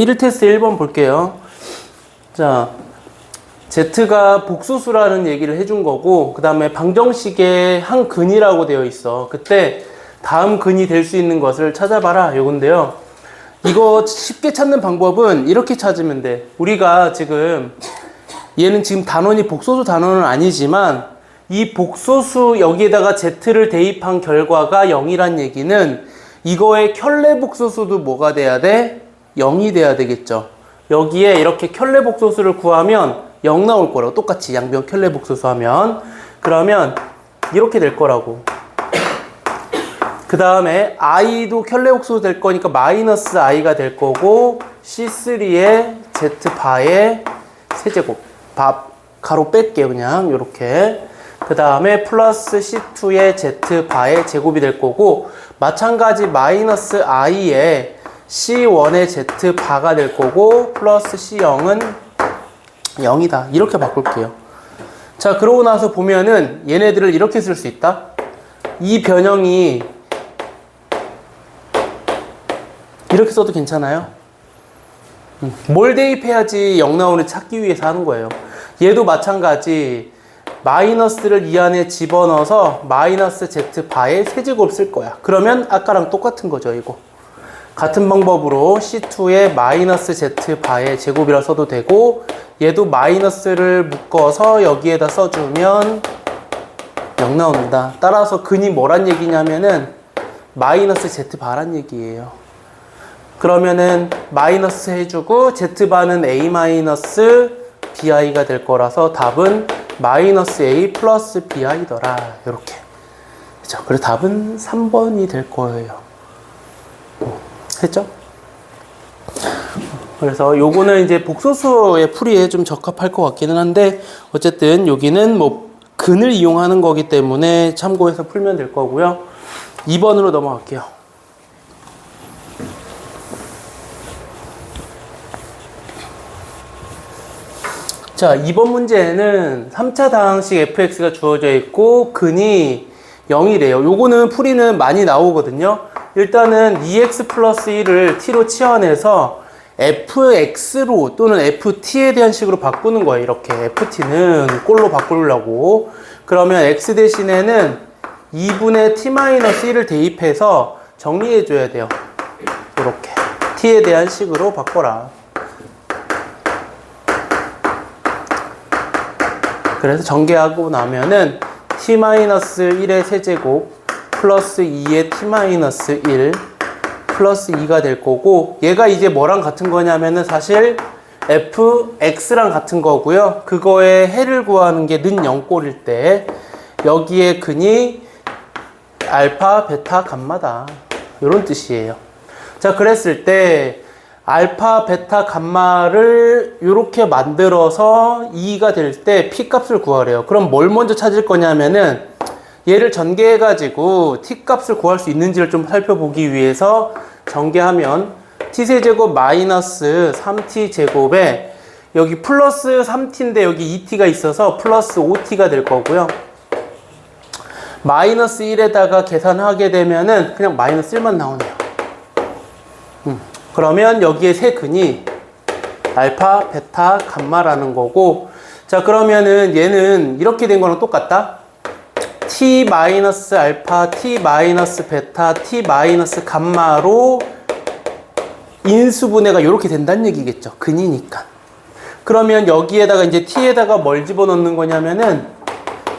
1일 테스트 1번 볼게요. 자, Z가 복소수라는 얘기를 해준 거고, 그 다음에 방정식에 한 근이라고 되어 있어. 그때 다음 근이 될 수 있는 것을 찾아봐라. 요건데요. 이거 쉽게 찾는 방법은 이렇게 찾으면 돼. 우리가 지금, 얘는 지금 단원이 복소수 단원은 아니지만, 이 복소수 여기에다가 Z를 대입한 결과가 0이란 얘기는 이거의 켤레 복소수도 뭐가 돼야 돼? 0이 돼야 되겠죠. 여기에 이렇게 켤레 복소수를 구하면 0 나올 거라고. 똑같이 양변 켤레 복소수 하면. 그러면 이렇게 될 거라고. 그 다음에 i도 켤레 복소수 될 거니까 마이너스 i가 될 거고, C3의 Z바의 세제곱. 가로 뺄게요. 그냥 요렇게. 그 다음에 플러스 C2의 Z바의 제곱이 될 거고, 마찬가지 마이너스 i의 C1의 Z바가 될 거고, 플러스 C0은 0이다. 이렇게 바꿀게요. 자, 그러고 나서 보면은 얘네들을 이렇게 쓸 수 있다. 이 변형이 이렇게 써도 괜찮아요. 뭘 대입해야지 0 나오는 찾기 위해서 하는 거예요. 얘도 마찬가지 마이너스를 이 안에 집어넣어서 마이너스 Z바의 세제곱 쓸 거야. 그러면 아까랑 똑같은 거죠, 이거. 같은 방법으로 C2의 마이너스 Z바의 제곱이라 써도 되고, 얘도 마이너스를 묶어서 여기에다 써주면 0 나온다. 따라서 근이 뭐란 얘기냐면은 마이너스 Z바란 얘기예요. 그러면은 마이너스 해주고 Z바는 A 마이너스 BI가 될 거라서 답은 마이너스 A 플러스 BI더라. 요렇게. 그죠? 그래서 답은 3번이 될 거예요. 했죠? 그래서 요거는 이제 복소수의 풀이에 좀 적합할 것 같기는 한데, 어쨌든 여기는 뭐 근을 이용하는 거기 때문에 참고해서 풀면 될 거고요. 2번으로 넘어갈게요. 자, 2번 문제는 3차 다항식 fx가 주어져 있고 근이 0이래요. 요거는 풀이는 많이 나오거든요. 일단은 2x 플러스 1을 t로 치환해서 fx로 또는 ft에 대한 식으로 바꾸는 거예요. 이렇게 ft는 꼴로 바꾸려고. 그러면 x 대신에는 2분의 t-1을 대입해서 정리해 줘야 돼요. 이렇게 t에 대한 식으로 바꿔라. 그래서 전개하고 나면은 t-1의 세제곱 플러스 2의 t-1 플러스 2가 될 거고, 얘가 이제 뭐랑 같은 거냐면은 사실 fx랑 같은 거고요. 그거의 해를 구하는 게 는 0꼴일 때 여기에 근이 알파, 베타, 감마다. 이런 뜻이에요. 자, 그랬을 때 알파, 베타, 감마를 이렇게 만들어서 2가 될 때 p 값을 구하래요. 그럼 뭘 먼저 찾을 거냐면은 얘를 전개해가지고 t 값을 구할 수 있는지를 좀 살펴보기 위해서 전개하면 t세제곱 마이너스 3t 제곱에 여기 플러스 3t인데 여기 2t가 있어서 플러스 5t가 될 거고요. 마이너스 1에다가 계산하게 되면은 그냥 마이너스 1만 나오네요. 그러면 여기에 세 근이 알파, 베타, 감마라는 거고, 자, 그러면은 얘는 이렇게 된 거랑 똑같다. t 마이너스 알파, t 마이너스 베타, t 마이너스 감마로 인수분해가 이렇게 된다는 얘기겠죠. 근이니까. 그러면 여기에다가 이제 t에다가 뭘 집어넣는 거냐면은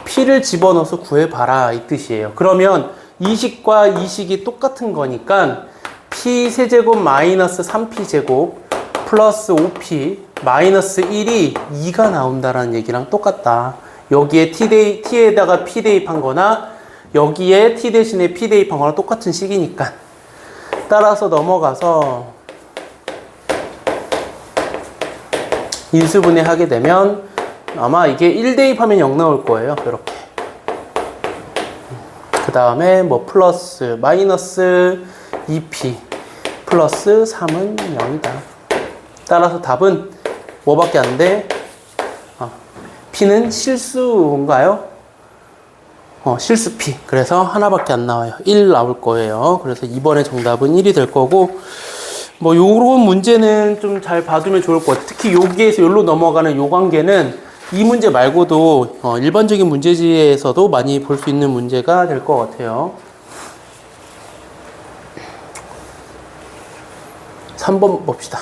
p를 집어넣어서 구해봐라 이 뜻이에요. 그러면 이 식과 이 식이 똑같은 거니까 p 세제곱 마이너스 3p 제곱 플러스 5p 마이너스 1이 2가 나온다라는 얘기랑 똑같다. 여기에 t에다가 p 대입한 거나 여기에 t 대신에 p 대입한 거나 똑같은 식이니까. 따라서 넘어가서 인수분해 하게 되면 아마 이게 1 대입하면 0 나올 거예요. 이렇게. 그 다음에 뭐 플러스 마이너스 2p 플러스 3은 0이다. 따라서 답은 뭐밖에 안 돼? p는 실수인가요? 실수 p. 그래서 하나밖에 안 나와요. 1 나올 거예요. 그래서 이번에 정답은 1이 될 거고, 뭐 요런 문제는 좀 잘 봐두면 좋을 것 같아요. 특히 여기에서 여기로 넘어가는 요 관계는 이 문제 말고도 일반적인 문제지에서도 많이 볼 수 있는 문제가 될 것 같아요. 3번 봅시다.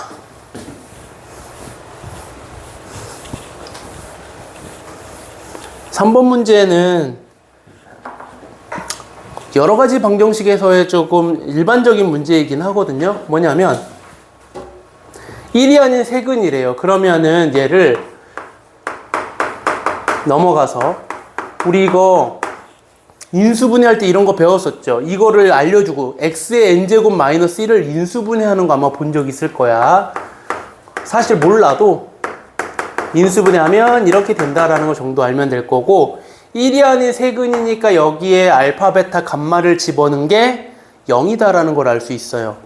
삼 번 문제는 여러 가지 방정식에서의 조금 일반적인 문제이긴 하거든요. 뭐냐면 1이 아닌 세근이래요. 그러면은 얘를 넘어가서 우리 이거 인수분해할 때 이런 거 배웠었죠. 이거를 알려주고 x의 n제곱 마이너스 1을 인수분해하는 거 아마 본 적 있을 거야. 사실 몰라도 인수분해하면 이렇게 된다라는 거 정도 알면 될 거고, 1이 아닌 세근이니까 여기에 알파, 베타, 감마를 집어넣은 게 0이다라는 걸 알 수 있어요.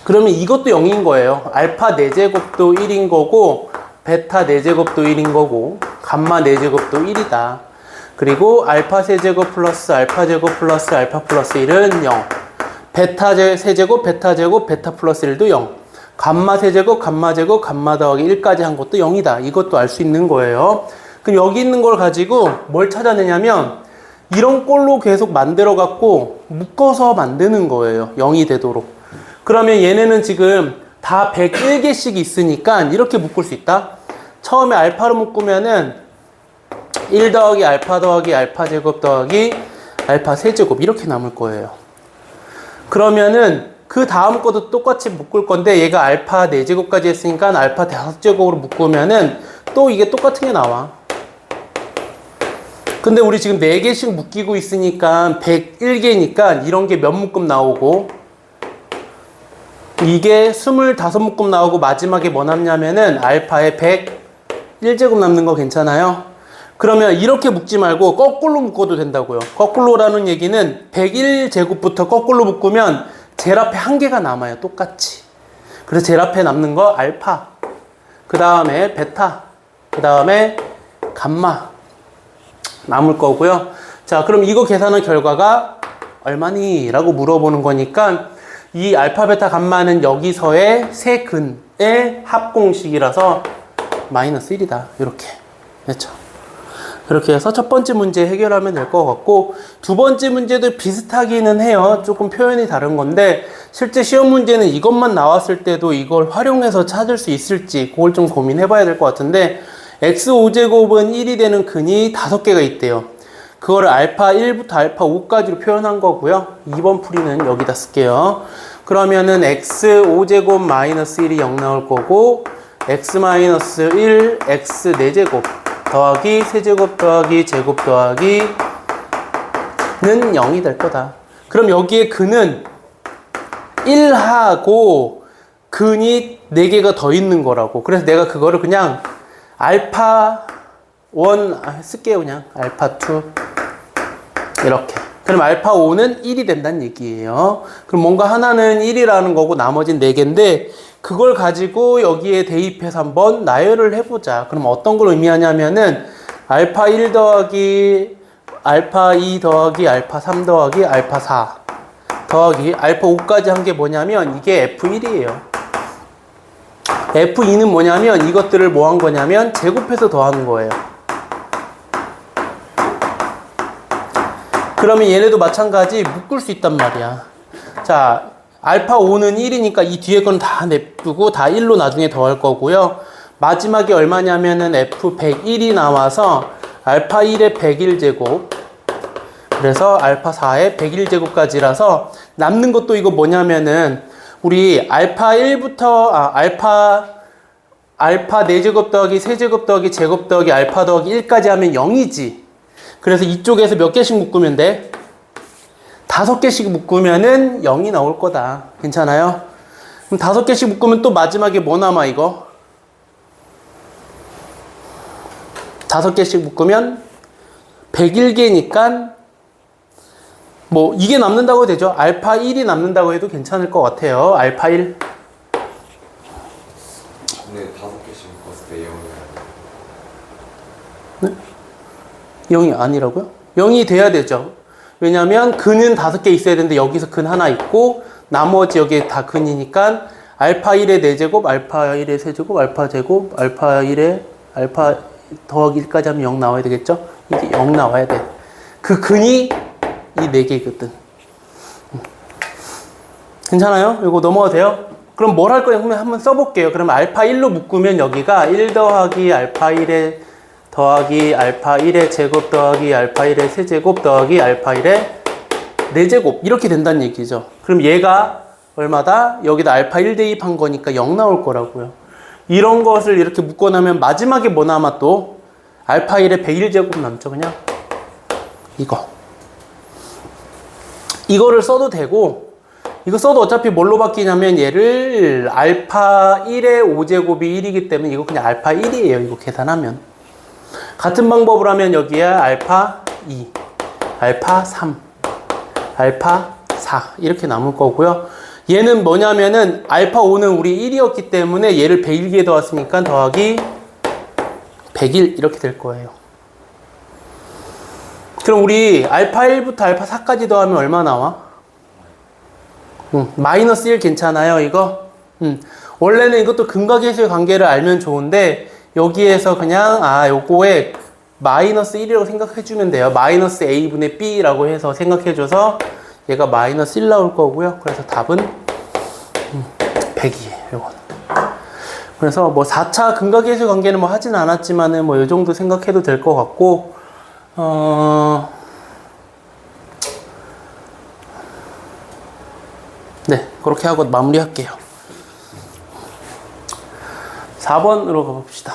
그러면 이것도 0인 거예요. 알파 4제곱도 1인 거고, 베타 4제곱도 1인 거고, 감마 4제곱도 1이다. 그리고 알파 세제곱 플러스 알파 제곱 플러스 알파 플러스 1은 0. 베타 세제곱, 베타 제곱, 베타 플러스 1도 0. 감마 세제곱, 감마 제곱, 감마 더하기 1까지 한 것도 0이다. 이것도 알 수 있는 거예요. 그럼 여기 있는 걸 가지고 뭘 찾아내냐면 이런 꼴로 계속 만들어 갖고 묶어서 만드는 거예요. 0이 되도록. 그러면 얘네는 지금 다 101개씩 있으니까 이렇게 묶을 수 있다. 처음에 알파로 묶으면은 1 더하기 알파 더하기 알파 제곱 더하기 알파 세제곱 이렇게 남을 거예요. 그러면은 그 다음 것도 똑같이 묶을 건데 얘가 알파 4제곱까지 했으니까 알파 5제곱으로 묶으면은 또 이게 똑같은 게 나와. 근데 우리 지금 4개씩 묶이고 있으니까 101개니까 이런 게 몇 묶음 나오고 이게 25묶음 나오고 마지막에 뭐 남냐면은 알파에 101제곱 남는 거 괜찮아요? 그러면 이렇게 묶지 말고 거꾸로 묶어도 된다고요. 거꾸로라는 얘기는 101제곱부터 거꾸로 묶으면 제일 앞에 한 개가 남아요. 똑같이. 그래서 제일 앞에 남는 거 알파, 그 다음에 베타, 그 다음에 감마 남을 거고요. 자, 그럼 이거 계산한 결과가 얼마니? 라고 물어보는 거니까 이 알파, 베타, 감마는 여기서의 세 근의 합공식이라서 마이너스 1이다. 이렇게. 됐죠? 그렇게 해서 첫 번째 문제 해결하면 될 것 같고, 두 번째 문제도 비슷하기는 해요. 조금 표현이 다른 건데 실제 시험 문제는 이것만 나왔을 때도 이걸 활용해서 찾을 수 있을지 그걸 좀 고민해 봐야 될 것 같은데, x5제곱은 1이 되는 근이 5개가 있대요. 그거를 알파 1부터 알파 5까지로 표현한 거고요. 2번 풀이는 여기다 쓸게요. 그러면은 x5제곱 마이너스 1이 0 나올 거고, x 마이너스 1 x 4제곱 더하기 세제곱 더하기 제곱 더하기는 0이 될 거다. 그럼 여기에 근은 1하고 근이 4개가 더 있는 거라고. 그래서 내가 그거를 그냥 알파 1 쓸게요. 그냥 알파 2 이렇게. 그럼 알파 5는 1이 된다는 얘기예요. 그럼 뭔가 하나는 1이라는 거고 나머지는 4개인데 그걸 가지고 여기에 대입해서 한번 나열을 해보자. 그럼 어떤 걸 의미하냐면은 알파 1 더하기 알파 2 더하기 알파 3 더하기 알파 4 더하기 알파 5까지 한 게 뭐냐면 이게 F1이에요. F2는 뭐냐면 이것들을 뭐 한 거냐면 제곱해서 더하는 거예요. 그러면 얘네도 마찬가지 묶을 수 있단 말이야. 자, 알파 5는 1이니까 이 뒤에 건 다 냅두고 다 1로 나중에 더할 거고요. 마지막에 얼마냐면은 F101이 나와서 알파 1의 101제곱, 그래서 알파 4의 101제곱까지라서 남는 것도 이거 뭐냐면은 우리 알파 1부터 알파 4제곱 더하기 세제곱 더하기 제곱 더하기 알파 더하기 1까지 하면 0이지. 그래서 이쪽에서 몇 개씩 묶으면 돼? 5개씩 묶으면은 0이 나올 거다. 괜찮아요? 그럼 5개씩 묶으면 또 마지막에 뭐 남아 이거? 5개씩 묶으면 101개니까 뭐 이게 남는다고 해도 되죠. 알파 1이 남는다고 해도 괜찮을 것 같아요. 알파 1. 근데 5개씩 묶었을 때 0이 네? 0이 아니라고요? 0이 돼야 되죠. 왜냐면 근은 5개 있어야 되는데 여기서 근 하나 있고 나머지 여기 다 근이니까 알파 1의 4제곱, 알파 1의 세제곱, 알파 제곱, 알파 1의 알파 더하기 1까지 하면 0 나와야 되겠죠? 이게 0 나와야 돼. 그 근이 이 4개거든. 괜찮아요? 이거 넘어가도 돼요? 그럼 뭘 할 거냐? 그러면 한번 써볼게요. 그럼 알파 1로 묶으면 여기가 1 더하기 알파 1의 더하기 알파 1의 제곱 더하기 알파 1의 세제곱 더하기 알파 1의 4제곱 이렇게 된다는 얘기죠. 그럼 얘가 얼마다? 여기다 알파 1 대입한 거니까 0 나올 거라고요. 이런 것을 이렇게 묶어놓으면 마지막에 뭐 남아 또? 알파 1의 101제곱 남죠. 그냥 이거. 이거를 써도 되고 이거 써도 어차피 뭘로 바뀌냐면 얘를 알파 1의 5제곱이 1이기 때문에 이거 그냥 알파 1이에요. 이거 계산하면. 같은 방법으로 하면 여기에 알파 2, 알파 3, 알파 4 이렇게 남을 거고요. 얘는 뭐냐면은 알파 5는 우리 1이었기 때문에 얘를 101개에 더했으니까 더하기 101 이렇게 될 거예요. 그럼 우리 알파 1부터 알파 4까지 더하면 얼마 나와? 마이너스 1 괜찮아요 이거? 원래는 이것도 근각계수의 관계를 알면 좋은데 여기에서 그냥 요거에 마이너스 1이라고 생각해주면 돼요. 마이너스 a분의 b라고 해서 생각해줘서 얘가 마이너스 1 나올 거고요. 그래서 답은 100이에요. 요거는. 그래서 뭐 4차 근각계수 관계는 뭐 하진 않았지만은 뭐 요 정도 생각해도 될 것 같고 네, 그렇게 하고 마무리할게요. 4번으로 가봅시다.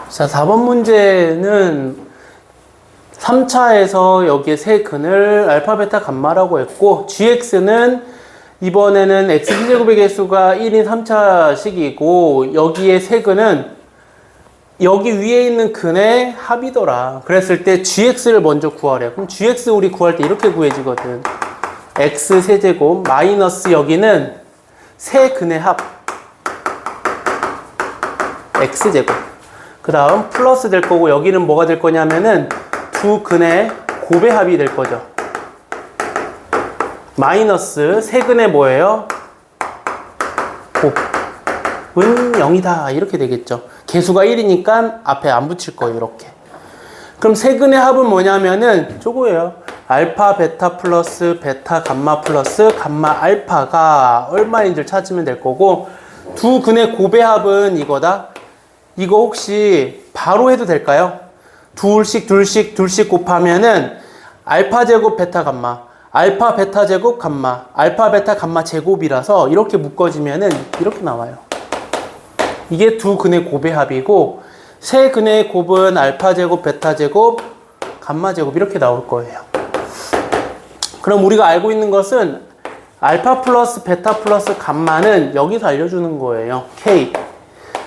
자, 4번 문제는 3차에서 여기에 세 근을 알파, 베타, 감마라고 했고 gx는 이번에는 x제곱의 개수가 1인 3차식이고 여기에 세 근은 여기 위에 있는 근의 합이더라. 그랬을 때 gx를 먼저 구하래요. 그럼 gx 우리 구할 때 이렇게 구해지거든. x 세제곱 마이너스 여기는 세 근의 합 x제곱 그 다음 플러스 될 거고 여기는 뭐가 될 거냐면은 두 근의 곱의 합이 될 거죠. 마이너스 세 근의 뭐예요? 곱은 0이다 이렇게 되겠죠. 개수가 1이니까 앞에 안 붙일 거예요. 이렇게. 그럼 세 근의 합은 뭐냐면은 저거예요. 알파 베타 플러스 베타 감마 플러스 감마 알파가 얼마인지를 찾으면 될 거고 두 근의 곱의 합은 이거다. 이거 혹시 바로 해도 될까요? 둘씩 곱하면은 알파 제곱 베타 감마 알파 베타 제곱 감마 알파 베타 감마 제곱이라서 이렇게 묶어지면은 이렇게 나와요. 이게 두 근의 곱의 합이고 세 근의 곱은 알파 제곱 베타 제곱 감마 제곱 이렇게 나올 거예요. 그럼 우리가 알고 있는 것은 알파 플러스 베타 플러스 감마는 여기서 알려주는 거예요. K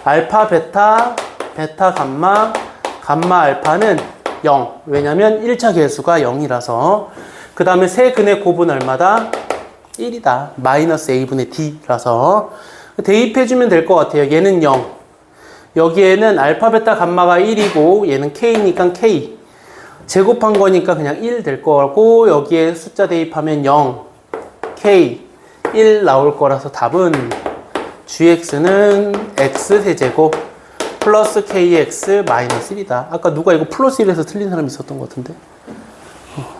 알파 베타 베타 감마 감마 알파는 0 왜냐면 1차 개수가 0이라서 그 다음에 세 근의 곱은 얼마다? 1이다 마이너스 a분의 d라서 대입해주면 될 것 같아요. 얘는 0 여기에는 알파 베타 감마가 1이고 얘는 k니까 k 제곱한 거니까 그냥 1 될 거고 여기에 숫자 대입하면 0 k 1 나올 거라서 답은 gx는 x 세제곱 플러스 kx 마이너스 1이다. 아까 누가 이거 플러스 1에서 틀린 사람 있었던 것 같은데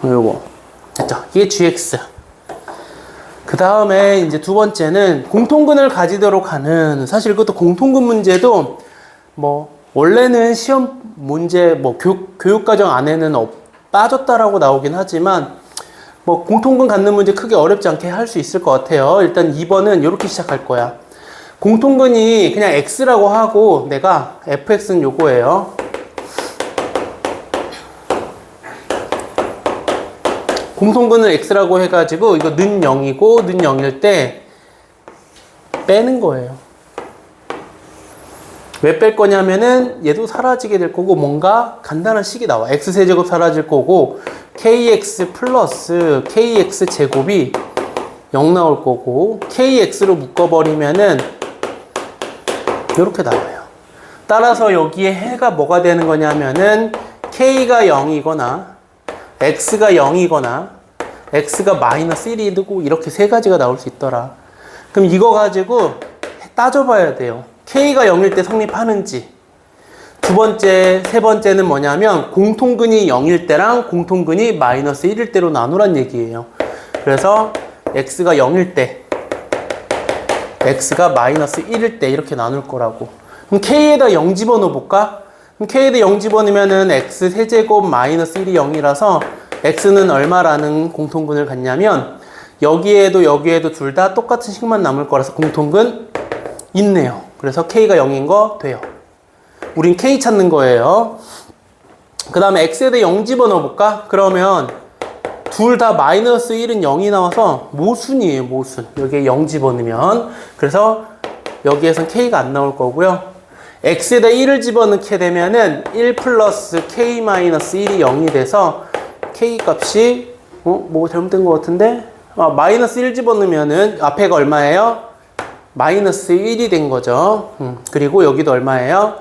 요거 됐죠? 이게 gx 그 다음에 이제 두 번째는 공통근을 가지도록 하는 사실 그것도 공통근 문제도 뭐 원래는 시험 문제 뭐 교육과정 안에는 빠졌다라고 나오긴 하지만 뭐 공통근 갖는 문제 크게 어렵지 않게 할 수 있을 것 같아요. 일단 2번은 이렇게 시작할 거야. 공통근이 그냥 x라고 하고 내가 fx는 요거예요. 공통근을 x라고 해가지고 이거 는 0이고 는 0일 때 빼는 거예요. 왜 뺄 거냐면은 얘도 사라지게 될 거고 뭔가 간단한 식이 나와. x세제곱 사라질 거고 kx 플러스 kx 제곱이 0 나올 거고 kx로 묶어버리면은 이렇게 나와요. 따라서 여기에 해가 뭐가 되는 거냐면은 K가 0이거나 X가 0이거나 X가 마이너스 1이 되고 이렇게 세 가지가 나올 수 있더라. 그럼 이거 가지고 따져봐야 돼요. K가 0일 때 성립하는지. 두 번째, 세 번째는 뭐냐면 공통근이 0일 때랑 공통근이 마이너스 1일 때로 나누란 얘기예요. 그래서 X가 0일 때, X가 마이너스 1일 때 이렇게 나눌 거라고. 그럼 K에다 0 집어넣어 볼까? 그럼 K에다 0 집어넣으면은 X 세제곱 마이너스 1이 0이라서 X는 얼마라는 공통근을 갖냐면 여기에도 둘 다 똑같은 식만 남을 거라서 공통근 있네요. 그래서 K가 0인 거 돼요. 우린 K 찾는 거예요. 그 다음에 X에다 0 집어넣어 볼까? 그러면 둘 다 마이너스 1은 0이 나와서 모순이에요, 모순. 여기에 0 집어넣으면. 그래서 여기에선 K가 안 나올 거고요. X에다 1을 집어넣게 되면은 1 플러스 K 마이너스 1이 0이 돼서 K 값이, 뭐 잘못된 것 같은데? 마이너스 1 집어넣으면은 앞에가 얼마예요? 마이너스 1이 된 거죠. 그리고 여기도 얼마예요?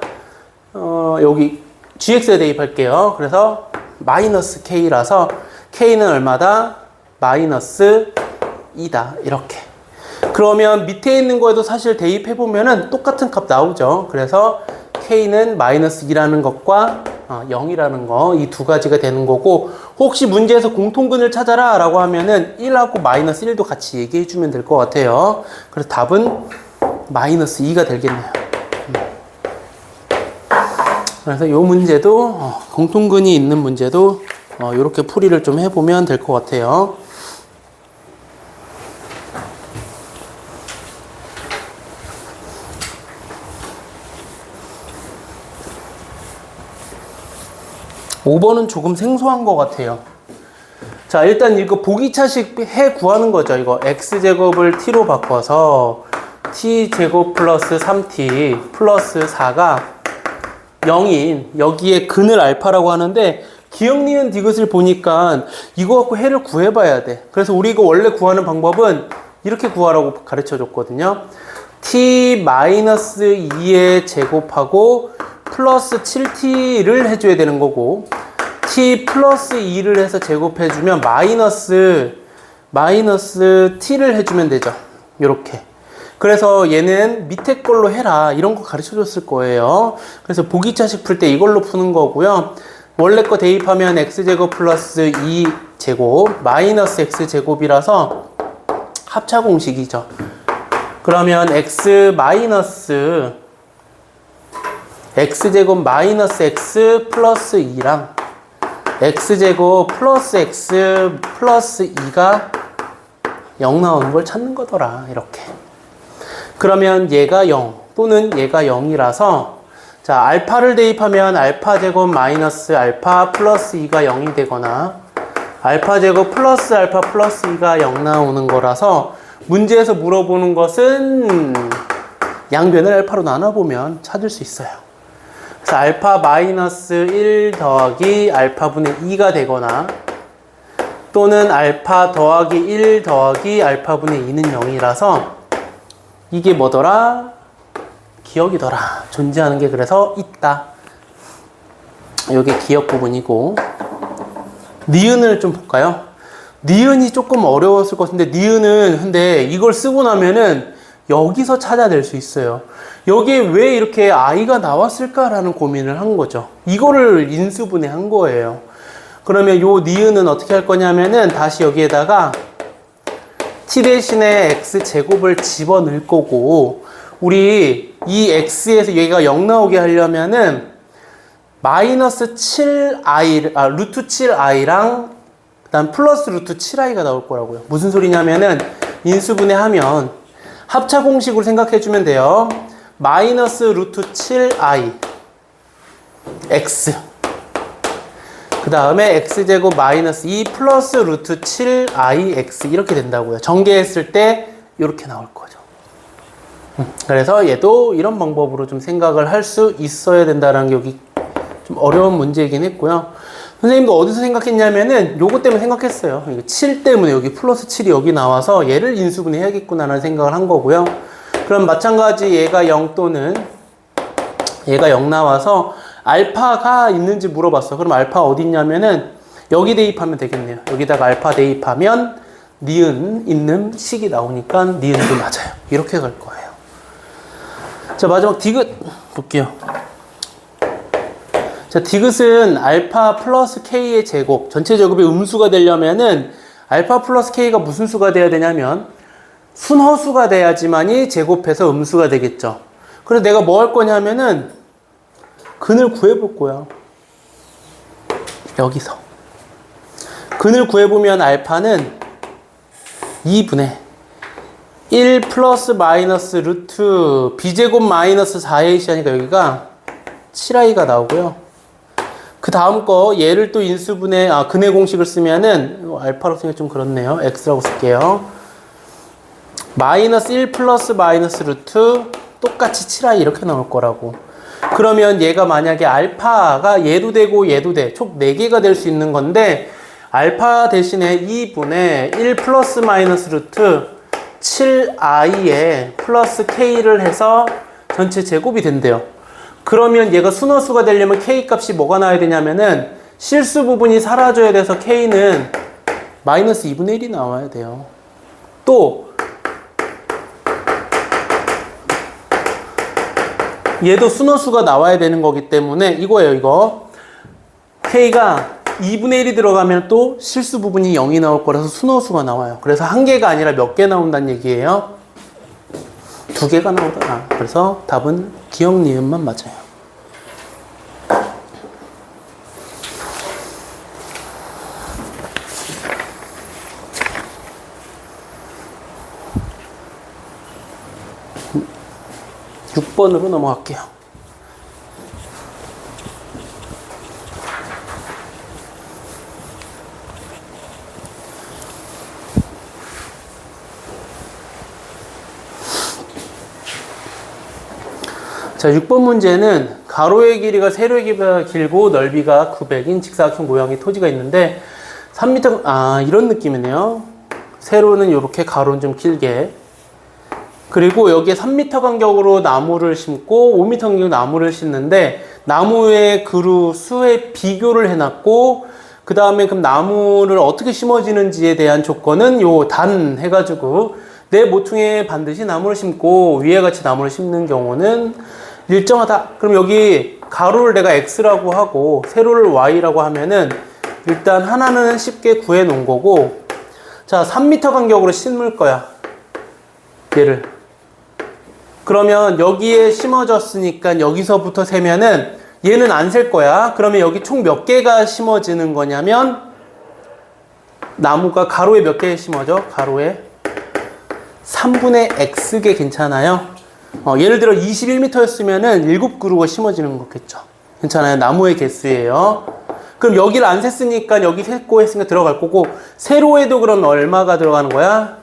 여기 GX에 대입할게요. 그래서 마이너스 K라서 K는 얼마다? 마이너스 2다. 이렇게. 그러면 밑에 있는 거에도 사실 대입해보면은 똑같은 값 나오죠. 그래서 K는 마이너스 2라는 것과 0이라는 거, 이 두 가지가 되는 거고, 혹시 문제에서 공통근을 찾아라 라고 하면은 1하고 마이너스 1도 같이 얘기해주면 될 것 같아요. 그래서 답은 마이너스 2가 되겠네요. 그래서 이 문제도, 공통근이 있는 문제도 이렇게 풀이를 좀 해보면 될 것 같아요. (5번은) 조금 생소한 것 같아요. 자, 일단 이거 보기차식 해 구하는 거죠. 이거 x제곱을 t로 바꿔서 t제곱 플러스 3t 플러스 4가 0인 여기에 근을 알파라고 하는데, 기억, 니은, 디귿을 보니까 이거 갖고 해를 구해봐야 돼. 그래서 우리 이거 원래 구하는 방법은 이렇게 구하라고 가르쳐 줬거든요. t-2의 제곱하고 플러스 7t를 해줘야 되는 거고, t 플러스 2를 해서 제곱해주면 마이너스 t를 해주면 되죠. 요렇게. 그래서 얘는 밑에 걸로 해라 이런 거 가르쳐 줬을 거예요. 그래서 보기차식 풀 때 이걸로 푸는 거고요. 원래 거 대입하면 x제곱 플러스 2제곱 마이너스 x제곱이라서 합차 공식이죠. 그러면 x제곱 마이너스 x 플러스 2랑 x제곱 플러스 x 플러스 2가 0 나오는 걸 찾는 거더라. 이렇게. 그러면 얘가 0 또는 얘가 0이라서, 자, 알파를 대입하면 알파제곱 마이너스 알파 플러스 2가 0이 되거나 알파제곱 플러스 알파 플러스 2가 0 나오는 거라서, 문제에서 물어보는 것은 양변을 알파로 나눠보면 찾을 수 있어요. 그래서 알파 마이너스 1 더하기 알파분의 2가 되거나, 또는 알파 더하기 1 더하기 알파분의 2는 0이라서 이게 뭐더라? 기억이더라. 존재하는 게 그래서 있다. 이게 기억 부분이고, 니은을 좀 볼까요? 니은이 조금 어려웠을 것 같은데, 니은은 근데 이걸 쓰고 나면은 여기서 찾아낼 수 있어요. 여기에 왜 이렇게 i가 나왔을까라는 고민을 한 거죠. 이거를 인수분해 한 거예요. 그러면 요 니은은 어떻게 할 거냐면은 다시 여기에다가 t 대신에 x제곱을 집어넣을 거고, 우리 이 x에서 얘가 0 나오게 하려면은 마이너스 7i, 루트 7i랑 그 다음 플러스 루트 7i가 나올 거라고요. 무슨 소리냐면은 인수분해하면 합차 공식으로 생각해주면 돼요. 마이너스 루트 7i x, 그 다음에 x제곱 마이너스 2 플러스 루트 7i x 이렇게 된다고요. 전개했을 때 이렇게 나올 거죠. 그래서 얘도 이런 방법으로 좀 생각을 할 수 있어야 된다는 게 여기 좀 어려운 문제이긴 했고요. 선생님도 어디서 생각했냐면은 요거 때문에 생각했어요. 7 때문에 여기 플러스 7이 여기 나와서 얘를 인수분해 해야겠구나라는 생각을 한 거고요. 그럼 마찬가지 얘가 0 또는 얘가 0 나와서 알파가 있는지 물어봤어. 그럼 알파 어디 있냐면은 여기 대입하면 되겠네요. 여기다가 알파 대입하면 니은 있는 식이 나오니까 니은도 맞아요. 이렇게 갈 거예요. 자, 마지막 디귿 볼게요. 자, 디귿은 알파 플러스 k의 제곱, 전체 제곱이 음수가 되려면은 알파 플러스 k가 무슨 수가 돼야 되냐면 순허수가 돼야지만이 제곱해서 음수가 되겠죠. 그래서 내가 뭐 할 거냐면은 근을 구해볼 거야. 여기서. 근을 구해보면 알파는 2분의 1 플러스 마이너스 루트 b제곱 마이너스 4ac 하니까 여기가 7i가 나오고요. 그 다음 거 얘를 또 인수분해 근의 공식을 쓰면은 알파로 쓰기가 좀 그렇네요. x라고 쓸게요. 마이너스 1 플러스 마이너스 루트 똑같이 7i 이렇게 나올 거라고. 그러면 얘가 만약에 알파가 얘도 되고 얘도 돼. 총 4개가 될 수 있는 건데 알파 대신에 2분의 1 플러스 마이너스 루트 7i에 플러스 k를 해서 전체 제곱이 된대요. 그러면 얘가 순허수가 되려면 k 값이 뭐가 나와야 되냐면은 실수 부분이 사라져야 돼서 k는 마이너스 2분의 1이 나와야 돼요. 또 얘도 순허수가 나와야 되는 거기 때문에 이거예요, 이거. k가 2분의 1이 들어가면 또 실수 부분이 0이 나올 거라서 순허수가 나와요. 그래서 한 개가 아니라 몇 개 나온다는 얘기예요? 2개가 나오더라. 그래서 답은 기억 니은만 맞아요. 육 6번으로 넘어갈게요. 자, 6번 문제는 가로의 길이가 세로의 길이가 길고 넓이가 900인 직사각형 모양의 토지가 있는데 3m, 이런 느낌이네요. 세로는 이렇게, 가로는 좀 길게. 그리고 여기에 3m 간격으로 나무를 심고 5m 간격 나무를 심는데 나무의 그루 수에 비교를 해놨고 그 다음에 그럼 나무를 어떻게 심어지는지에 대한 조건은 요 단 해가지고 내 모퉁이에 반드시 나무를 심고 위에 같이 나무를 심는 경우는 일정하다. 그럼 여기 가로를 내가 x라고 하고 세로를 y라고 하면은 일단 하나는 쉽게 구해 놓은 거고, 자 3m 간격으로 심을 거야 얘를. 그러면 여기에 심어졌으니까 여기서부터 세면은 얘는 안 셀 거야. 그러면 여기 총 몇 개가 심어지는 거냐면 나무가 가로에 몇 개 심어져? 가로에 3분의 x개 괜찮아요? 예를 들어 21m였으면은 7그루가 심어지는 거겠죠. 괜찮아요? 나무의 개수예요. 그럼 여기를 안 셌으니까 여기 셌고 했으니까 들어갈 거고, 세로에도 그럼 얼마가 들어가는 거야?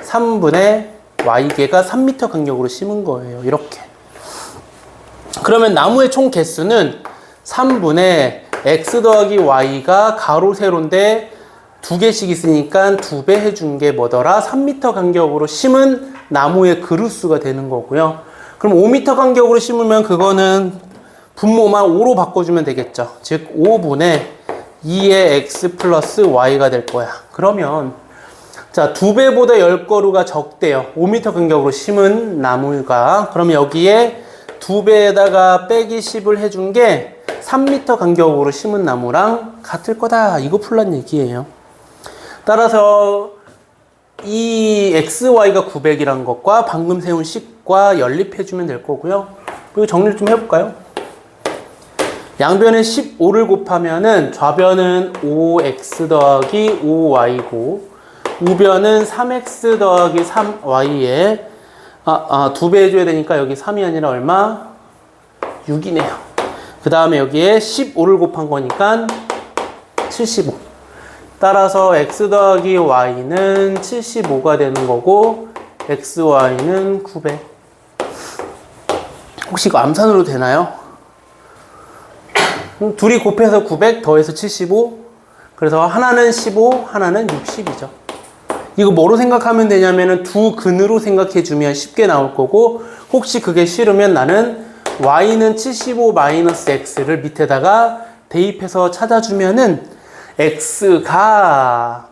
3분의 y개가 3m 간격으로 심은 거예요. 이렇게. 그러면 나무의 총 개수는 3분의 x 더하기 y가 가로 세로인데 2개씩 있으니까 2배 해준 게 뭐더라? 3m 간격으로 심은 나무의 그루수가 되는 거고요. 그럼 5m 간격으로 심으면 그거는 분모만 5로 바꿔주면 되겠죠. 즉 5분의 2의 x 플러스 y가 될 거야. 그러면 자 2배보다 10그루가 적대요. 5m 간격으로 심은 나무가. 그러면 여기에 2배에다가 빼기 10을 해준 게 3m 간격으로 심은 나무랑 같을 거다. 이거 풀란 얘기예요. 따라서 이 xy가 900이란 것과 방금 세운 식과 연립해주면 될 거고요. 그리고 정리를 좀 해볼까요? 양변에 15를 곱하면은 좌변은 5x 더하기 5y고 우변은 3x 더하기 3y에 2배 해줘야 되니까 여기 3이 아니라 얼마? 6이네요. 그 다음에 여기에 15를 곱한 거니까 75. 따라서 x 더하기 y는 75가 되는 거고 xy는 900. 혹시 이거 암산으로 되나요? 둘이 곱해서 900 더해서 75. 그래서 하나는 15, 하나는 60이죠. 이거 뭐로 생각하면 되냐면은 두 근으로 생각해 주면 쉽게 나올 거고, 혹시 그게 싫으면 나는 y는 75 마이너스 x를 밑에다가 대입해서 찾아주면은 x가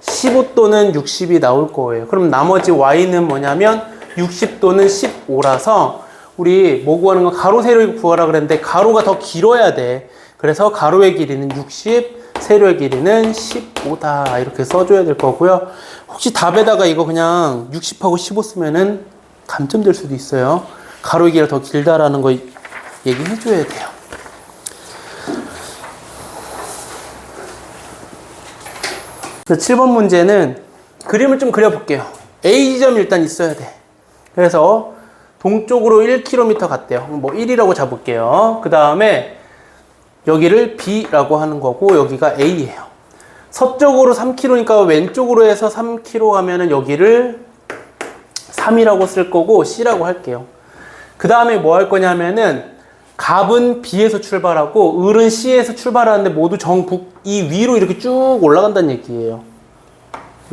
15 또는 60이 나올 거예요. 그럼 나머지 y는 뭐냐면 60 또는 15라서 우리 뭐 구하는 건 가로 세로를 구하라 그랬는데 가로가 더 길어야 돼. 그래서 가로의 길이는 60, 세로의 길이는 15다. 이렇게 써줘야 될 거고요. 혹시 답에다가 이거 그냥 60하고 15 쓰면은 감점될 수도 있어요. 가로의 길이가 더 길다라는 거 얘기해 줘야 돼요. 그래서 7번 문제는 그림을 좀 그려볼게요. A 지점이 일단 있어야 돼. 그래서 동쪽으로 1km 갔대요. 뭐 1이라고 잡을게요. 그 다음에 여기를 B라고 하는 거고 여기가 A예요. 서쪽으로 3km니까 왼쪽으로 해서 3km 가면은 여기를 3이라고 쓸 거고 C라고 할게요. 그 다음에 뭐 할 거냐면은 갑은 B에서 출발하고 을은 C에서 출발하는데 모두 정북 이 위로 이렇게 쭉 올라간다는 얘기예요.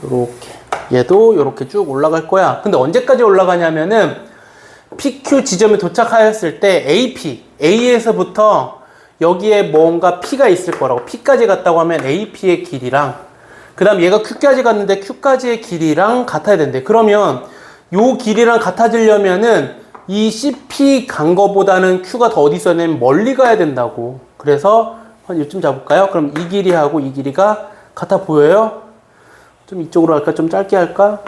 요렇게 얘도 요렇게 쭉 올라갈 거야. 근데 언제까지 올라가냐면은 PQ 지점에 도착하였을 때 AP, A에서부터 여기에 뭔가 P가 있을 거라고. P까지 갔다고 하면 AP의 길이랑 그 다음 얘가 Q까지 갔는데 Q까지의 길이랑 같아야 된대. 그러면 요 길이랑 같아지려면은 이 CP 간 거보다는 Q가 더 어디 있어야 되냐면 멀리 가야 된다고. 그래서 한 요쯤 잡을까요? 그럼 이 길이하고 이 길이가 같아 보여요? 좀 이쪽으로 할까? 좀 짧게 할까?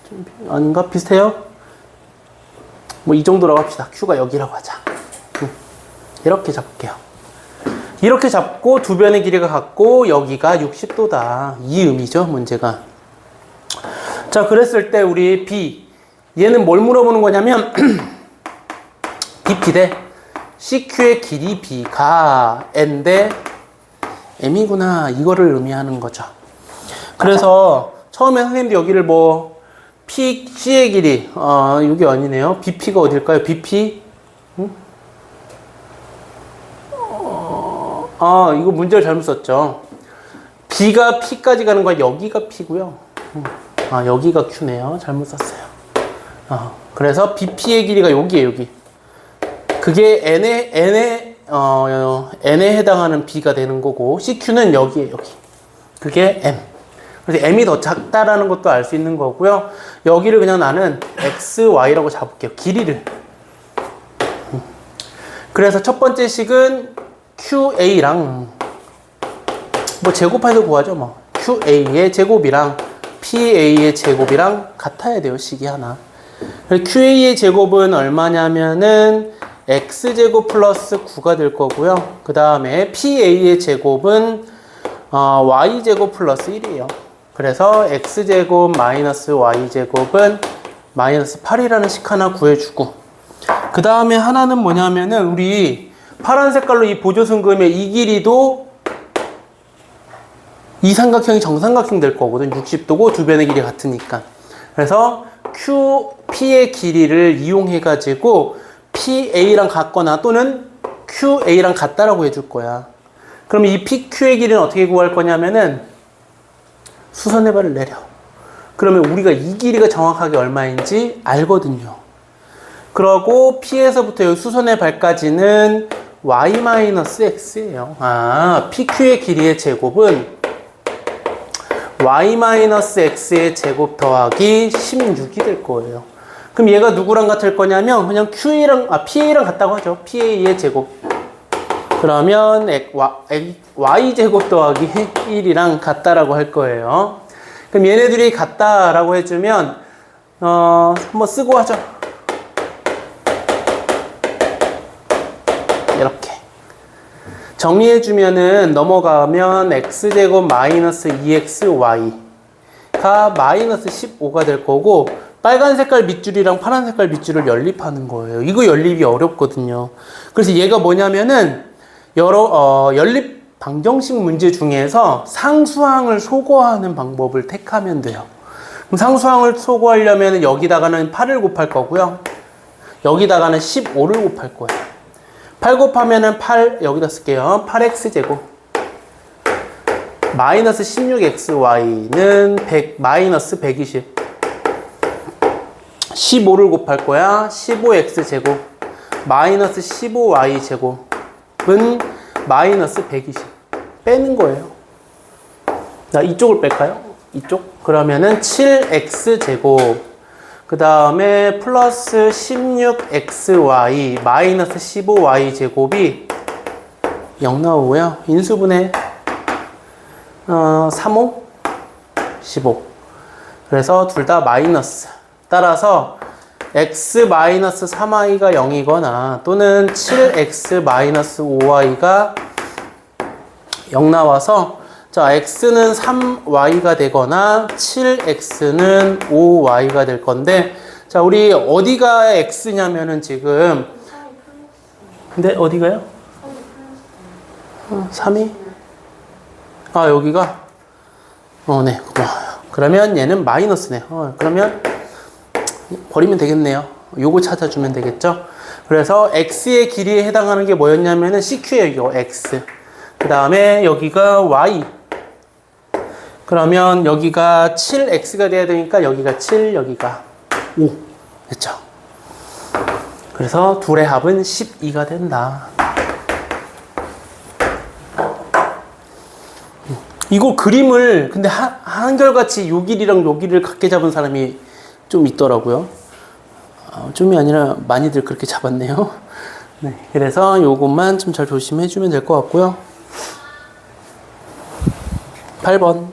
좀 아닌가? 비슷해요? 뭐 이 정도라고 합시다. Q가 여기라고 하자. 이렇게 잡을게요. 이렇게 잡고 두 변의 길이가 같고 여기가 60도다. 이 의미죠, 문제가. 자, 그랬을 때 우리 B 얘는 뭘 물어보는 거냐면 BP 대 CQ의 길이 B가 N데 M이구나. 이거를 의미하는 거죠. 그래서 처음에 선생님도 여기를 뭐 PC의 길이 여기 아니네요. BP가 어딜까요? BP 응? 이거 문제를 잘못 썼죠. B가 P까지 가는 거야. 여기가 P고요. 여기가 Q네요. 잘못 썼어요. 그래서 BP의 길이가 여기에요, 여기. 그게 N에 해당하는 B가 되는 거고, CQ는 여기에요, 여기. 그게 M. 그래서 M이 더 작다라는 것도 알 수 있는 거고요. 여기를 그냥 나는 X, Y라고 잡을게요. 길이를. 그래서 첫 번째 식은 QA랑, 뭐 제곱해서 구하죠, 뭐. QA의 제곱이랑 PA의 제곱이랑 같아야 돼요, 식이 하나. QA의 제곱은 얼마냐면은 X제곱 플러스 9가 될 거고요. 그 다음에 PA의 제곱은 Y제곱 플러스 1이에요. 그래서 X제곱 마이너스 Y제곱은 마이너스 8이라는 식 하나 구해주고, 그 다음에 하나는 뭐냐면은 우리 파란 색깔로 이 보조선 그으면 이 길이도 이 삼각형이 정삼각형 될 거거든. 60도고 두 변의 길이 같으니까. 그래서 QP의 길이를 이용해가지고 PA랑 같거나 또는 QA랑 같다라고 해줄 거야. 그럼 이 PQ의 길이는 어떻게 구할 거냐면은 수선의 발을 내려. 그러면 우리가 이 길이가 정확하게 얼마인지 알거든요. 그러고 P에서부터 여기 수선의 발까지는 Y-X예요. PQ의 길이의 제곱은 Y-X의 제곱 더하기 16이 될 거예요. 그럼 얘가 누구랑 같을 거냐면 그냥 PA랑 같다고 하죠. PA의 제곱. 그러면 Y제곱 더하기 1이랑 같다라고 할 거예요. 그럼 얘네들이 같다라고 해주면 한번 쓰고 하죠. 이렇게 정리해주면은 넘어가면 X제곱 마이너스 2XY가 마이너스 15가 될 거고, 빨간 색깔 밑줄이랑 파란 색깔 밑줄을 연립하는 거예요. 이거 연립이 어렵거든요. 그래서 얘가 뭐냐면은 연립 방정식 문제 중에서 상수항을 소거하는 방법을 택하면 돼요. 그럼 상수항을 소거하려면 여기다가는 8을 곱할 거고요. 여기다가는 15를 곱할 거예요. 8 곱하면은 8 여기다 쓸게요. 8x제곱 마이너스 16xy는 100 마이너스 120. 15를 곱할 거야. 15x제곱 마이너스 15y 제곱은 마이너스 120 빼는 거예요. 자, 이쪽을 뺄까요? 이쪽? 그러면은 7x 제곱 그 다음에 플러스 16xy 마이너스 15y 제곱이 0 나오고요. 인수분해 35 15 그래서 둘 다 마이너스. 따라서 x 마이너스 3y가 0이거나 또는 7x 마이너스 5y가 0 나와서 자, x는 3y가 되거나 7x는 5y가 될 건데 자, 우리 어디가 x냐면은 지금 근데 어디가요? 3이? 아, 여기가? 네, 고마워요. 그러면 얘는 마이너스네. 그러면 버리면 되겠네요. 요거 찾아주면 되겠죠? 그래서 x의 길이에 해당하는 게 뭐였냐면은 CQ예요, 이거 x. 그 다음에 여기가 y. 그러면 여기가 7x가 돼야 되니까 여기가 7, 여기가 5. 됐죠? 그래서 둘의 합은 12가 된다. 이거 그림을 근데 한결같이 요 길이랑 요 길이를 같게 잡은 사람이 좀 있더라고요. 좀이 아니라 많이들 그렇게 잡았네요. 네, 그래서 요것만 좀 잘 조심해 주면 될 것 같고요. 8번.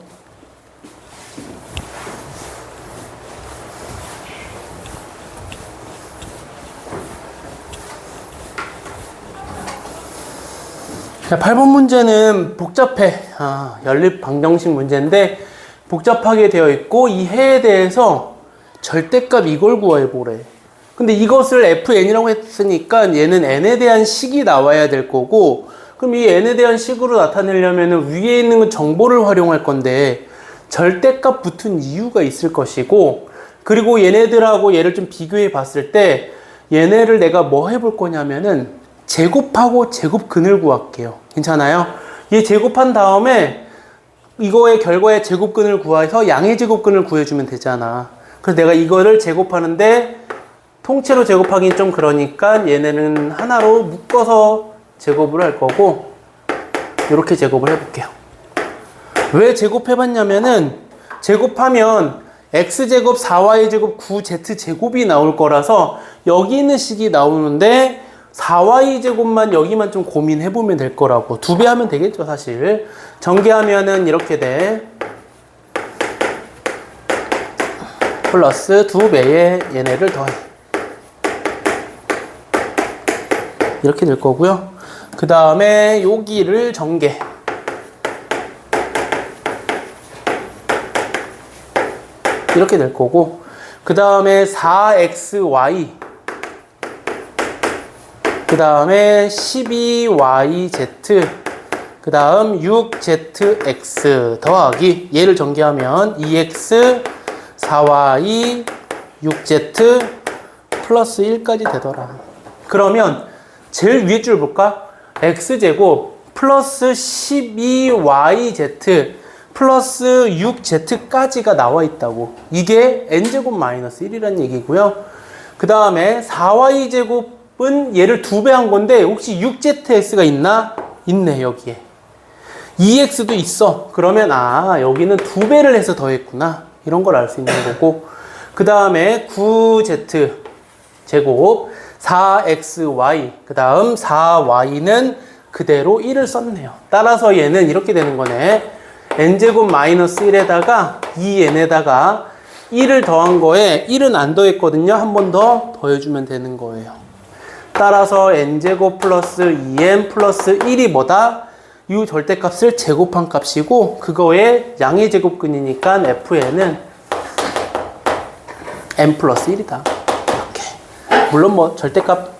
자, 8번 문제는 복잡해. 연립 방정식 문제인데 복잡하게 되어 있고 이 해에 대해서 절대값 이걸 구해 보래. 근데 이것을 fn이라고 했으니까 얘는 n에 대한 식이 나와야 될 거고 그럼 이 n에 대한 식으로 나타내려면 위에 있는 정보를 활용할 건데 절대값 붙은 이유가 있을 것이고 그리고 얘네들하고 얘를 좀 비교해 봤을 때 얘네를 내가 뭐 해볼 거냐면은 제곱하고 제곱근을 구할게요. 괜찮아요? 얘 제곱한 다음에 이거의 결과의 제곱근을 구해서 양의 제곱근을 구해주면 되잖아. 그래서 내가 이거를 제곱하는데 통째로 제곱하기는 좀 그러니까 얘네는 하나로 묶어서 제곱을 할 거고 이렇게 제곱을 해볼게요. 왜 제곱해봤냐면은 제곱하면 x제곱 4y제곱 9z제곱이 나올 거라서 여기 있는 식이 나오는데 4y제곱만 여기만 좀 고민해보면 될 거라고. 2배 하면 되겠죠, 사실. 전개하면은 이렇게 돼. 플러스 2배에 얘네를 더해. 이렇게 될 거고요. 그 다음에 여기를 전개. 이렇게 될 거고. 그 다음에 4xy. 그 다음에 12yz. 그 다음 6zx 더하기. 얘를 전개하면 2x, 4y, 6z 플러스 1까지 되더라. 그러면 제일 위에 줄 볼까? x제곱 플러스 12yz 플러스 6z까지가 나와 있다고. 이게 n제곱 마이너스 1이라는 얘기고요. 그 다음에 4y제곱은 얘를 2배 한 건데 혹시 6zs가 있나? 있네, 여기에. 2x도 있어. 그러면 여기는 2배를 해서 더했구나. 이런 걸 알 수 있는 거고. 그 다음에 9z 제곱 4xy 그 다음 4y는 그대로 1을 썼네요. 따라서 얘는 이렇게 되는 거네. n제곱 마이너스 1에다가 2n에다가 1을 더한 거에 1은 안 더했거든요. 한 번 더 더해주면 되는 거예요. 따라서 n제곱 플러스 2n 플러스 1이 뭐다? 이 절대값을 제곱한 값이고 그거의 양의 제곱근이니까 fn은 n 플러스 1이다. 이렇게. 물론 뭐 절대값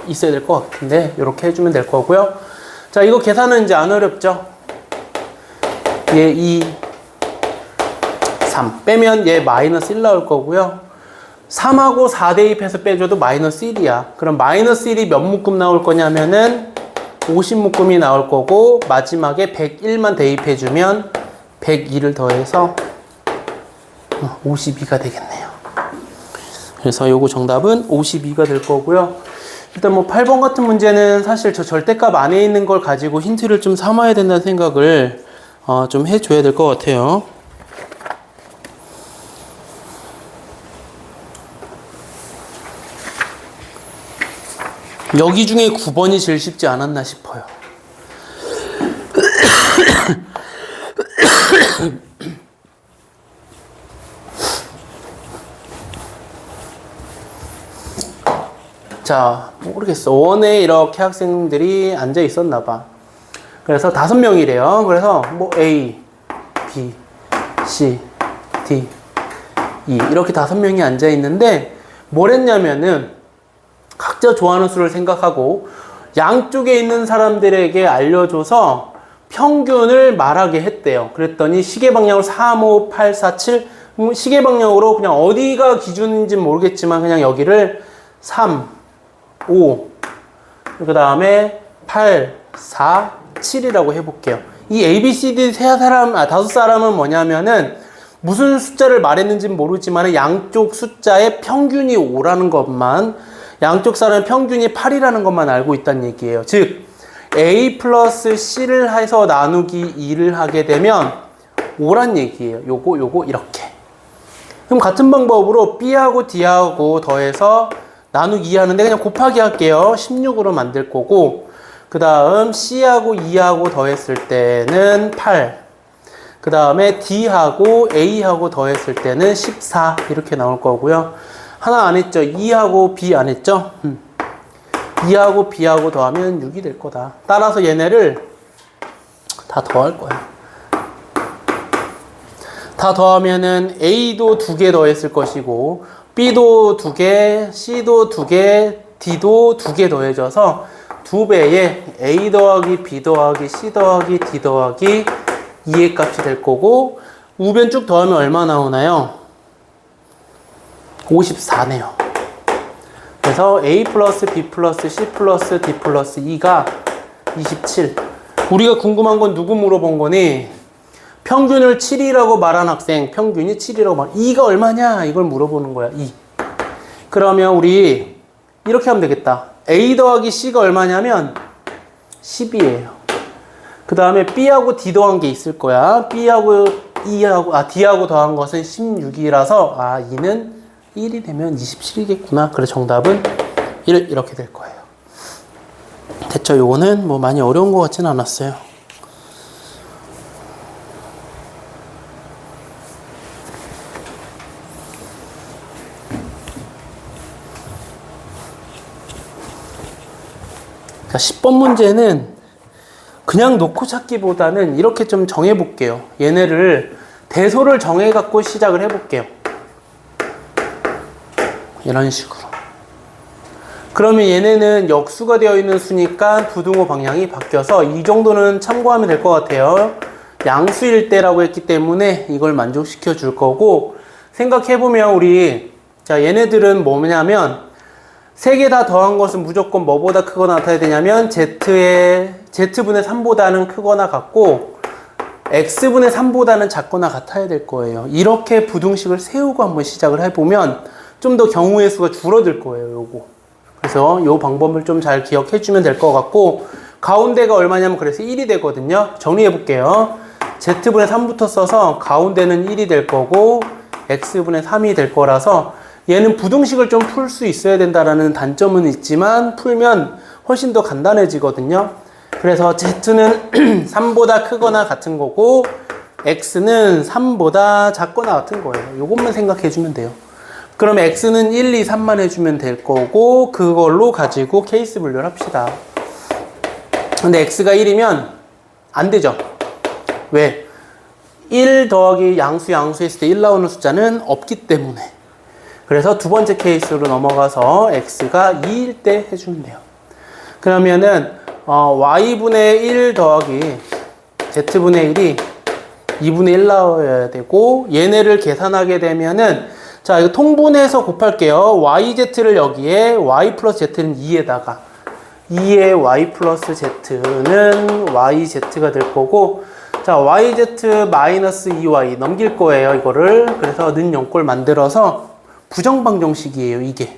있어야 될 것 같은데 이렇게 해주면 될 거고요. 자, 이거 계산은 이제 안 어렵죠? 얘 2, 3 빼면 얘 마이너스 1 나올 거고요. 3하고 4 대입해서 빼줘도 마이너스 1이야. 그럼 마이너스 1이 몇 묶음 나올 거냐면은 50묶음이 나올 거고 마지막에 101만 대입해주면 102를 더해서 52가 되겠네요. 그래서 요거 정답은 52가 될 거고요. 일단 뭐 8번 같은 문제는 사실 저 절대값 안에 있는 걸 가지고 힌트를 좀 삼아야 된다는 생각을 좀 해줘야 될 것 같아요. 여기 중에 9번이 제일 쉽지 않았나 싶어요. 자, 모르겠어. 원에 이렇게 학생들이 앉아 있었나 봐. 그래서 5명이래요. 그래서 뭐 A, B, C, D, E 이렇게 5명이 앉아 있는데 뭘 했냐면은 각자 좋아하는 수를 생각하고 양쪽에 있는 사람들에게 알려줘서 평균을 말하게 했대요. 그랬더니 시계 방향으로 3, 5, 8, 4, 7 시계 방향으로 그냥 어디가 기준인지 모르겠지만 그냥 여기를 3, 5, 그 다음에 8, 4, 7이라고 해볼게요. 이 A, B, C, D 5사람은 뭐냐면은 무슨 숫자를 말했는지는 모르지만 양쪽 숫자의 평균이 5라는 것만, 양쪽 사람의 평균이 8이라는 것만 알고 있다는 얘기예요. 즉 A 플러스 C를 해서 나누기 2를 하게 되면 5란 얘기예요. 요거 이렇게. 그럼 같은 방법으로 B하고 D하고 더해서 나누기 2 하는데 그냥 곱하기 할게요. 16으로 만들 거고, 그 다음 C하고 E하고 더했을 때는 8, 그 다음에 D하고 A하고 더했을 때는 14 이렇게 나올 거고요. 하나 안 했죠? E하고 B 안 했죠? E하고 B하고 더하면 6이 될 거다. 따라서 얘네를 다 더할 거야. 다 더하면은 A도 2개 더했을 것이고 B도 2개, C도 2개, D도 2개 더해져서 2배의 A 더하기 B 더하기 C 더하기 D 더하기 2의 값이 될 거고, 우변 쭉 더하면 얼마 나오나요? 54네요. 그래서 A 플러스 B 플러스 C 플러스 D 플러스 E가 27. 우리가 궁금한 건 누구 물어본 거니? 평균을 7이라고 말한 학생, 평균이 7이라고 말. 2가 얼마냐? 이걸 물어보는 거야. 2. 그러면 우리 이렇게 하면 되겠다. A 더하기 C가 얼마냐면 10이에요. 그 다음에 B하고 D 더한 게 있을 거야. B하고 D하고 더한 것은 16이라서 2는 1이 되면 27이겠구나. 그래서 정답은 1 이렇게 될 거예요. 됐죠? 요거는 뭐 많이 어려운 것 같지는 않았어요. 자, 10번 문제는 그냥 놓고 찾기보다는 이렇게 좀 정해볼게요. 얘네를 대소를 정해갖고 시작을 해볼게요. 이런 식으로. 그러면 얘네는 역수가 되어 있는 수니까 부등호 방향이 바뀌어서 이 정도는 참고하면 될 것 같아요. 양수일 때라고 했기 때문에 이걸 만족시켜 줄 거고, 생각해보면 우리 자 얘네들은 뭐냐면 3개 다 더한 것은 무조건 뭐보다 크거나 같아야 되냐면 Z분의 3보다는 크거나 같고 X분의 3보다는 작거나 같아야 될 거예요. 이렇게 부등식을 세우고 한번 시작을 해보면 좀 더 경우의 수가 줄어들 거예요. 요거. 그래서 이 방법을 좀 잘 기억해 주면 될 것 같고, 가운데가 얼마냐면 그래서 1이 되거든요. 정리해 볼게요. Z분의 3부터 써서 가운데는 1이 될 거고 X분의 3이 될 거라서 얘는 부등식을 좀 풀 수 있어야 된다라는 단점은 있지만 풀면 훨씬 더 간단해지거든요. 그래서 Z는 3보다 크거나 같은 거고 X는 3보다 작거나 같은 거예요. 요것만 생각해 주면 돼요. 그럼 X는 1, 2, 3만 해주면 될 거고 그걸로 가지고 케이스 분류를 합시다. 근데 X가 1이면 안 되죠. 왜? 1 더하기 양수 했을 때 1 나오는 숫자는 없기 때문에. 그래서 두 번째 케이스로 넘어가서 X가 2일 때 해주면 돼요. 그러면은 Y분의 1 더하기 Z분의 1이 2분의 1 나와야 되고, 얘네를 계산하게 되면은 자 이거 통분해서 곱할게요. YZ를 여기에 Y 플러스 Z는 2에다가 2의 Y 플러스 Z는 YZ가 될 거고, 자 YZ 마이너스 2Y 넘길 거예요. 이거를. 그래서 는 0꼴 만들어서 부정방정식이에요. 이게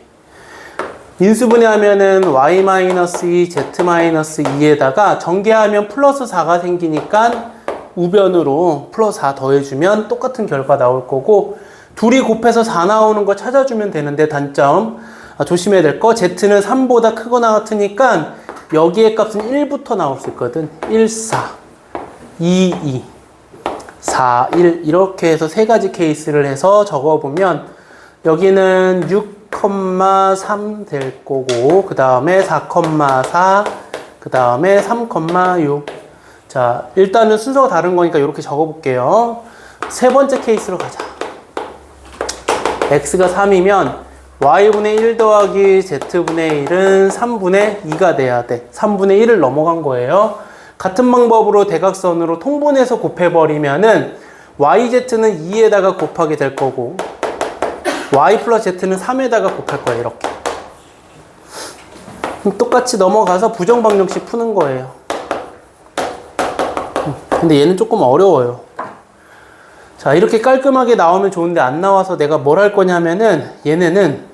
인수분해하면은 y-2, z-2에다가 전개하면 플러스 4가 생기니까 우변으로 플러스 4 더해주면 똑같은 결과 나올 거고, 둘이 곱해서 4 나오는 거 찾아주면 되는데, 단점 조심해야 될 거, z는 3보다 크거나 같으니까 여기의 값은 1부터 나올 수 있거든. 1, 4, 2, 2, 4, 1 이렇게 해서 세 가지 케이스를 해서 적어보면 여기는 6,3 될 거고, 그 다음에 4,4, 그 다음에 3,6. 자, 일단은 순서가 다른 거니까 이렇게 적어볼게요. 세 번째 케이스로 가자. x가 3이면 y분의 1 더하기 z분의 1은 3분의 2가 돼야 돼. 3분의 1을 넘어간 거예요. 같은 방법으로 대각선으로 통분해서 곱해버리면은 yz는 2에다가 곱하게 될 거고, y 플러스 z는 3에다가 곱할 거예요. 이렇게. 똑같이 넘어가서 부정방정식 푸는 거예요. 근데 얘는 조금 어려워요. 자, 이렇게 깔끔하게 나오면 좋은데 안 나와서 내가 뭘 할 거냐면은 얘네는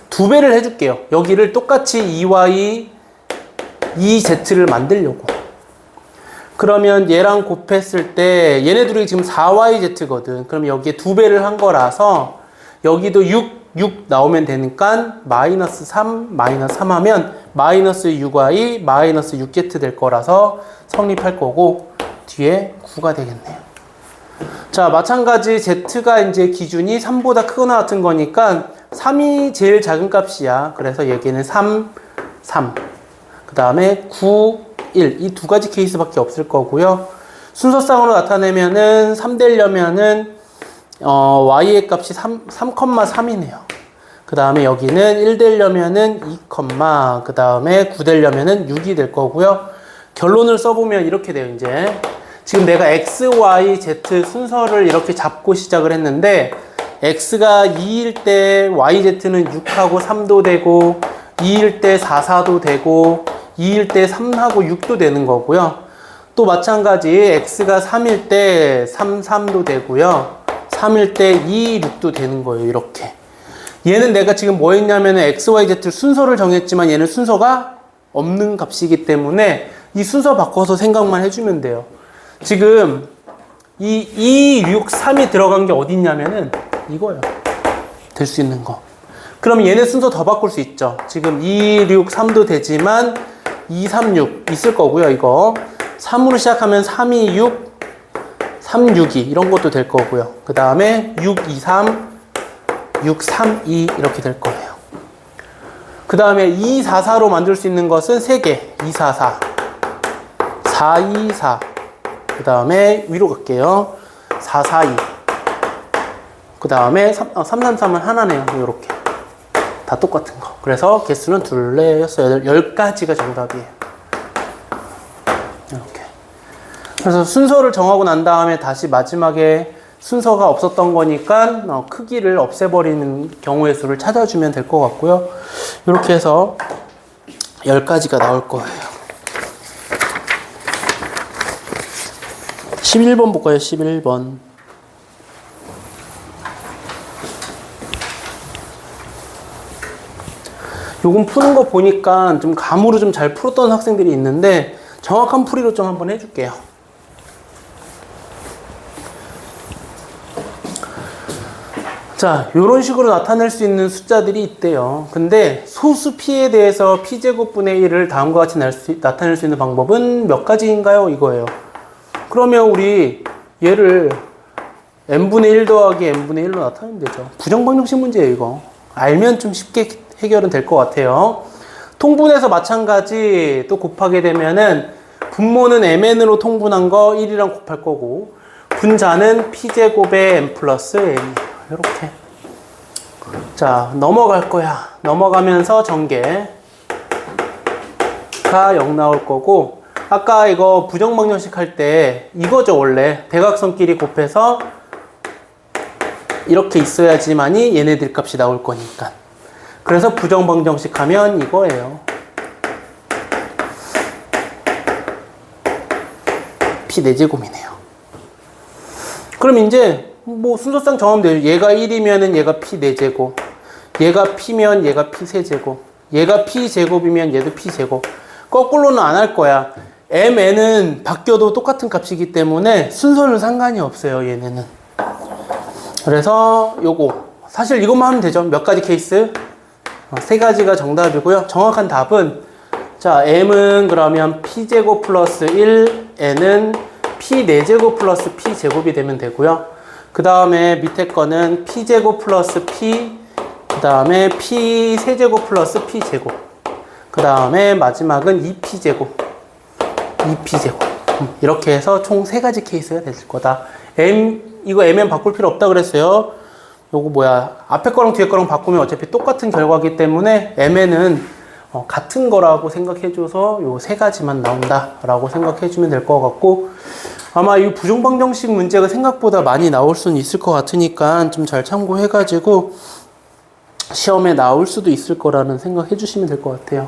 두 배를 해줄게요. 여기를 똑같이 2y, 2z를 만들려고. 그러면 얘랑 곱했을 때 얘네들이 지금 4yz거든. 그럼 여기에 두 배를 한 거라서 여기도 6 나오면 되니까 마이너스 3, 마이너스 3 하면 마이너스 6y, 마이너스 6z 될 거라서 성립할 거고, 뒤에 9가 되겠네요. 자, 마찬가지 z가 이제 기준이 3보다 크거나 같은 거니까 3이 제일 작은 값이야. 그래서 여기는 3, 3. 그 다음에 9, 1. 이 두 가지 케이스밖에 없을 거고요. 순서상으로 나타내면은 3 되려면은 y의 값이 3,3이네요. 그 다음에 여기는 1 되려면은 2, 그 다음에 9 되려면은 6이 될 거고요. 결론을 써보면 이렇게 돼요, 이제. 지금 내가 x, y, z 순서를 이렇게 잡고 시작을 했는데, x가 2일 때 yz는 6하고 3도 되고, 2일 때 4, 4도 되고, 2일 때 3하고 6도 되는 거고요. 또 마찬가지 x가 3일 때 3, 3도 되고요. 3일 때 2, 6도 되는 거예요. 이렇게. 얘는 내가 지금 뭐 했냐면 x, y, z 순서를 정했지만 얘는 순서가 없는 값이기 때문에 이 순서 바꿔서 생각만 해주면 돼요. 지금 이 2, 6, 3이 들어간 게 어디 있냐면은 이거예요. 될 수 있는 거. 그럼 얘네 순서 더 바꿀 수 있죠. 지금 2, 6, 3도 되지만 2, 3, 6 있을 거고요. 이거 3으로 시작하면 3, 2, 6, 3, 6, 2 이런 것도 될 거고요. 그 다음에 6, 2, 3, 6, 3, 2 이렇게 될 거예요. 그 다음에 2, 4, 4로 만들 수 있는 것은 3개. 2, 4, 4, 4, 2, 4. 그 다음에 위로 갈게요. 4, 4, 2. 그 다음에 3, 3, 3은 하나네요. 이렇게. 다 똑같은 거. 그래서 개수는 둘, 넷, 여섯, 10가지가 정답이에요. 이렇게. 그래서 순서를 정하고 난 다음에 다시 마지막에 순서가 없었던 거니까 크기를 없애버리는 경우의 수를 찾아주면 될 것 같고요. 이렇게 해서 10가지가 나올 거예요. 11번 볼까요? 11번. 요금 푸는 거 보니까 좀 감으로 좀 잘 풀었던 학생들이 있는데 정확한 풀이로 좀 한번 해줄게요. 자, 요런 식으로 나타낼 수 있는 숫자들이 있대요. 근데 소수 p에 대해서 p제곱분의 1을 다음과 같이 나타낼 수 있는 방법은 몇 가지인가요? 이거예요. 그러면 우리 얘를 n분의 1 더하기 n분의 1로 나타내면 되죠. 부정방정식 문제예요, 이거. 알면 좀 쉽게 해결은 될 것 같아요. 통분해서 마찬가지 또 곱하게 되면은 분모는 mn으로 통분한 거 1이랑 곱할 거고, 분자는 p제곱의 n 플러스 n이에요. 이렇게. 자, 넘어갈 거야. 넘어가면서 전개가 0 나올 거고, 아까 이거 부정방정식 할 때 이거죠. 원래 대각선끼리 곱해서 이렇게 있어야지만이 얘네들 값이 나올 거니까. 그래서 부정방정식 하면 이거예요. p 4제곱이네요. 그럼 이제 뭐 순서상 정하면 돼요. 얘가 1이면은 얘가 p 4제곱, 얘가 P면 얘가 P 세제곱. 얘가 P 제곱이면 얘도 P 제곱. 거꾸로는 안 할 거야. MN은 바뀌어도 똑같은 값이기 때문에 순서는 상관이 없어요, 얘네는. 그래서 요거. 사실 이것만 하면 되죠. 몇 가지 케이스? 세 가지가 정답이고요. 정확한 답은 자, M은 그러면 P제곱 플러스 1, N은 P 4제곱 플러스 P 제곱이 되면 되고요. 그 다음에 밑에 거는 P제곱 플러스 P, 그 다음에 P 세제곱 플러스 P 제곱, 그 다음에 마지막은 2P제곱, 2P제곱. 이렇게 해서 총 3가지 케이스가 됐을 거다. 이거 MN 바꿀 필요 없다 그랬어요. 요거 뭐야, 앞에 거랑 뒤에 거랑 바꾸면 어차피 똑같은 결과기 때문에 MN은 같은 거라고 생각해줘서 요 3가지만 나온다 라고 생각해주면 될 것 같고, 아마 이 부정방정식 문제가 생각보다 많이 나올 수는 있을 것 같으니까 좀 잘 참고해가지고 시험에 나올 수도 있을 거라는 생각 해주시면 될 것 같아요.